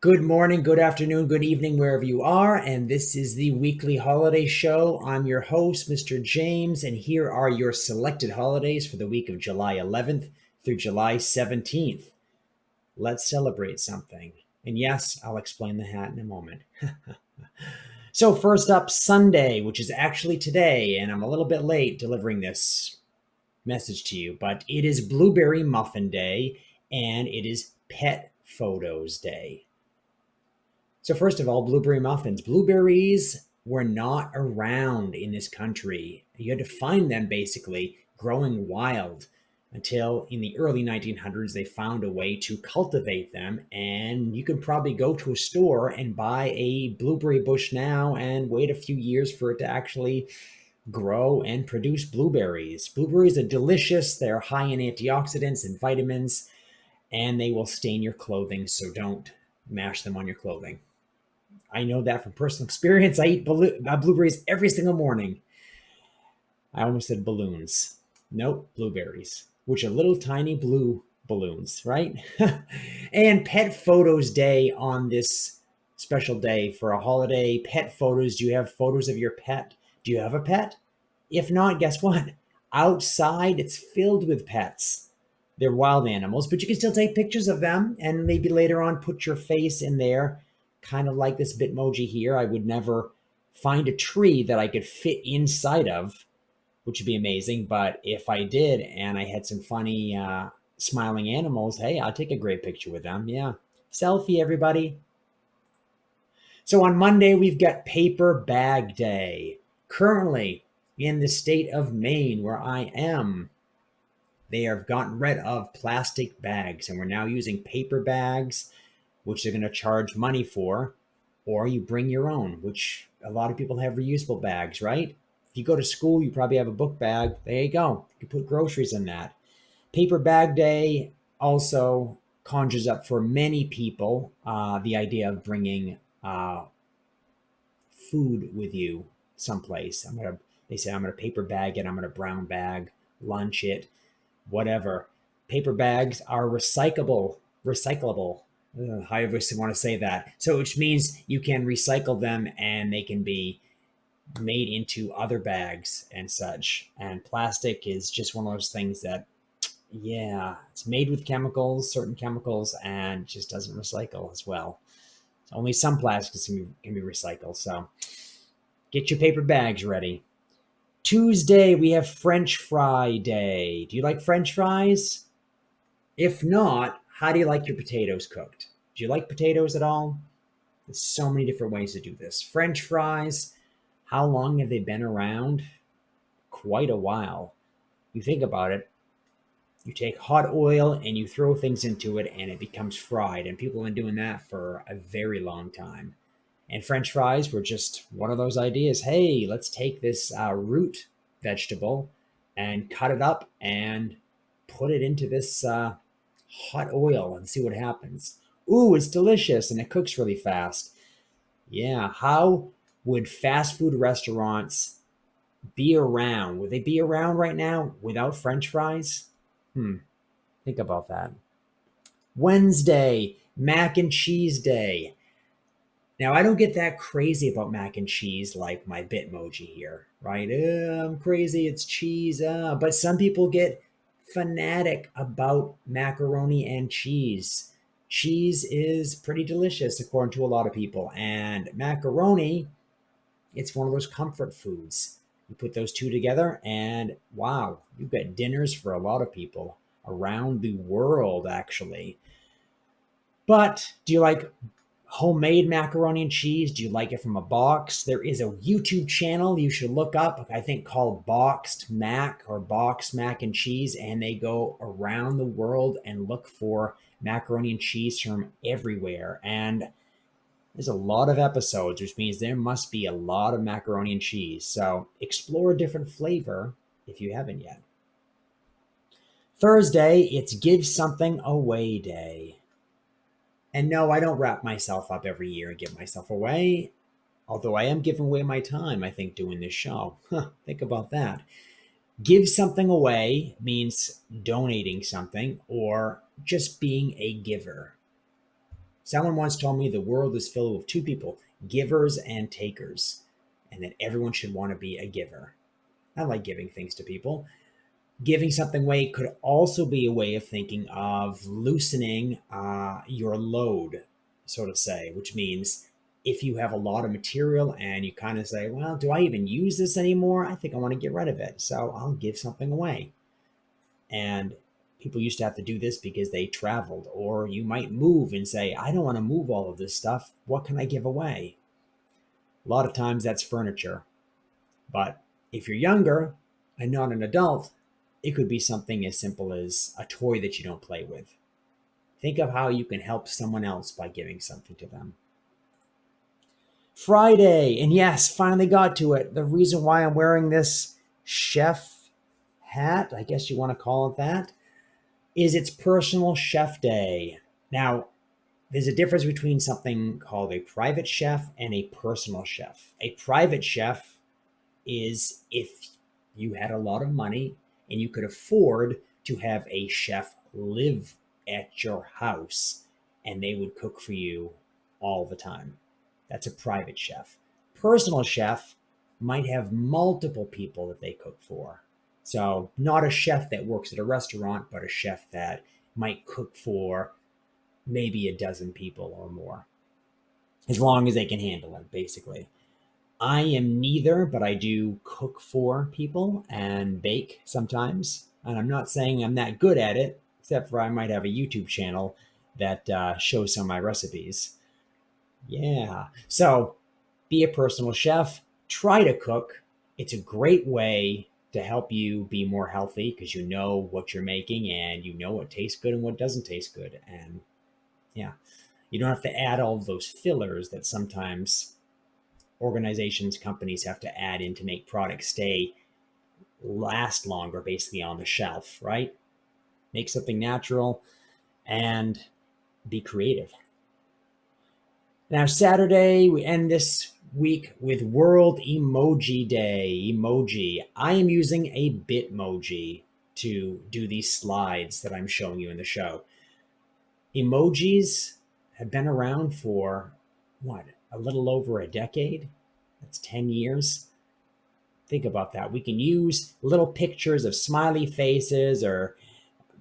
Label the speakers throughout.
Speaker 1: Good morning, good afternoon, good evening, wherever you are. And this is the weekly holiday show. I'm your host, Mr. James, and here are your selected holidays for the week of July 11th through July 17th. Let's celebrate something. And yes, I'll explain the hat in a moment. So, first up, Sunday, which is actually today, and I'm a little bit late delivering this message to you, but it is Blueberry Muffin Day and it is Pet Photos Day. So, first of all, blueberry muffins. Blueberries were not around in this country. You had to find them basically growing wild until in the early 1900s they found a way to cultivate them. And you can probably go to a store and buy a blueberry bush now and wait a few years for it to actually grow and produce blueberries. Blueberries are delicious, they're high in antioxidants and vitamins, and they will stain your clothing, so don't mash them on your clothing. I know that from personal experience. I eat blueberries every single morning. I almost said balloons. Nope, blueberries, which are little tiny blue balloons, right? And Pet Photos Day on this special day for a holiday. Pet photos. Do you have photos of your pet? Do you have a pet? If not, guess what? Outside, it's filled with pets. They're wild animals, but you can still take pictures of them and maybe later on put your face in there, kind of like this Bitmoji here. I would never find a tree that I could fit inside of, which would be amazing. But if I did and I had some funny smiling animals, hey, I'll take a great picture with them. Yeah. Selfie, everybody. So on Monday, we've got Paper Bag Day. Currently, in the state of Maine, where I am, they have gotten rid of plastic bags and we're now using paper bags, which they're going to charge money for, or you bring your own, which a lot of people have reusable bags, right? If you go to school, you probably have a book bag. There you go. You can put groceries in that. Paper Bag Day also conjures up for many people the idea of bringing food with you someplace. They say I'm gonna paper bag it, I'm gonna brown bag, lunch it, whatever. Paper bags are recyclable. However you want to say that. So which means you can recycle them and they can be made into other bags and such. And plastic is just one of those things that, yeah, it's made with chemicals, certain chemicals, and just doesn't recycle as well. So only some plastics can be recycled. So get your paper bags ready. Tuesday, we have French Fry Day. Do you like French fries? If not, how do you like your potatoes cooked? Do you like potatoes at all? There's so many different ways to do this. French fries, how long have they been around? Quite a while. You think about it, you take hot oil and you throw things into it and it becomes fried. And people have been doing that for a very long time. And French fries were just one of those ideas. Hey, let's take this root vegetable and cut it up and put it into this hot oil and see what happens. Ooh, it's delicious and it cooks really fast. Yeah, how would fast food restaurants be around? Would they be around right now without French fries? Think about that. Wednesday, Mac and Cheese Day. Now, I don't get that crazy about mac and cheese like my Bitmoji here, right? I'm crazy, it's cheese. But some people get fanatic about macaroni and cheese. Cheese is pretty delicious, according to a lot of people. And macaroni, it's one of those comfort foods. You put those two together, and wow, you've got dinners for a lot of people around the world, actually. But do you like homemade macaroni and cheese? Do you like it from a box? There is a YouTube channel you should look up, I think called Boxed Mac or Boxed Mac and Cheese, and they go around the world and look for macaroni and cheese from everywhere. And there's a lot of episodes, which means there must be a lot of macaroni and cheese. So explore a different flavor if you haven't yet. Thursday, it's Give Something Away Day. And no, I don't wrap myself up every year and give myself away. Although I am giving away my time, I think, doing this show. Think about that. Give something away means donating something or just being a giver. Someone once told me the world is filled with two people, givers and takers, and that everyone should want to be a giver. I like giving things to people. Giving something away could also be a way of thinking of loosening your load, so to say, which means if you have a lot of material and you kind of say, well, do I even use this anymore? I think I want to get rid of it. So I'll give something away. And people used to have to do this because they traveled, or you might move and say, I don't want to move all of this stuff. What can I give away? A lot of times that's furniture. But if you're younger and not an adult, it could be something as simple as a toy that you don't play with. Think of how you can help someone else by giving something to them. Friday, and yes, finally got to it. The reason why I'm wearing this chef hat, I guess you want to call it that, is it's Personal Chef Day. Now, there's a difference between something called a private chef and a personal chef. A private chef is if you had a lot of money and you could afford to have a chef live at your house and they would cook for you all the time. That's a private chef. Personal chef might have multiple people that they cook for. So not a chef that works at a restaurant, but a chef that might cook for maybe a dozen people or more, as long as they can handle it, basically. I am neither, but I do cook for people and bake sometimes. And I'm not saying I'm that good at it, except for I might have a YouTube channel that shows some of my recipes. Yeah. So be a personal chef, try to cook. It's a great way to help you be more healthy because you know what you're making and you know what tastes good and what doesn't taste good. And yeah, you don't have to add all of those fillers that sometimes organizations, companies have to add in to make products last longer, basically on the shelf, right? Make something natural and be creative. Now, Saturday, we end this week with World Emoji Day. Emoji. I am using a Bitmoji to do these slides that I'm showing you in the show. Emojis have been around for, what, a little over a decade? That's 10 years. Think about that. We can use little pictures of smiley faces or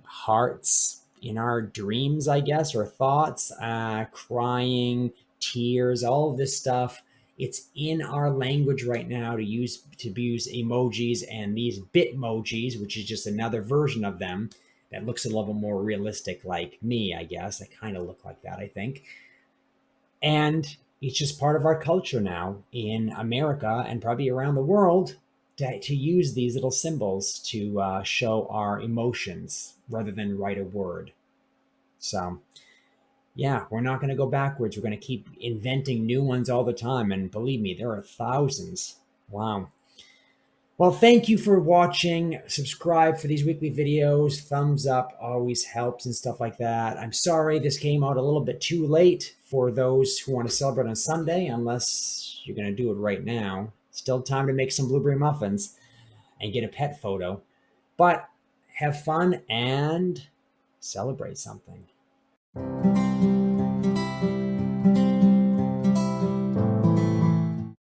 Speaker 1: hearts in our dreams, I guess, or thoughts, crying, tears, all of this stuff. It's in our language right now to use emojis, and these Bitmojis, which is just another version of them that looks a little more realistic, like me, I guess. I kind of look like that, I think. And it's just part of our culture now in America and probably around the world to use these little symbols to show our emotions rather than write a word. So yeah, we're not going to go backwards. We're going to keep inventing new ones all the time. And believe me, there are thousands. Wow. Well, thank you for watching. Subscribe for these weekly videos. Thumbs up always helps and stuff like that. I'm sorry this came out a little bit too late for those who want to celebrate on Sunday, unless you're going to do it right now. Still time to make some blueberry muffins and get a pet photo. But have fun and celebrate something.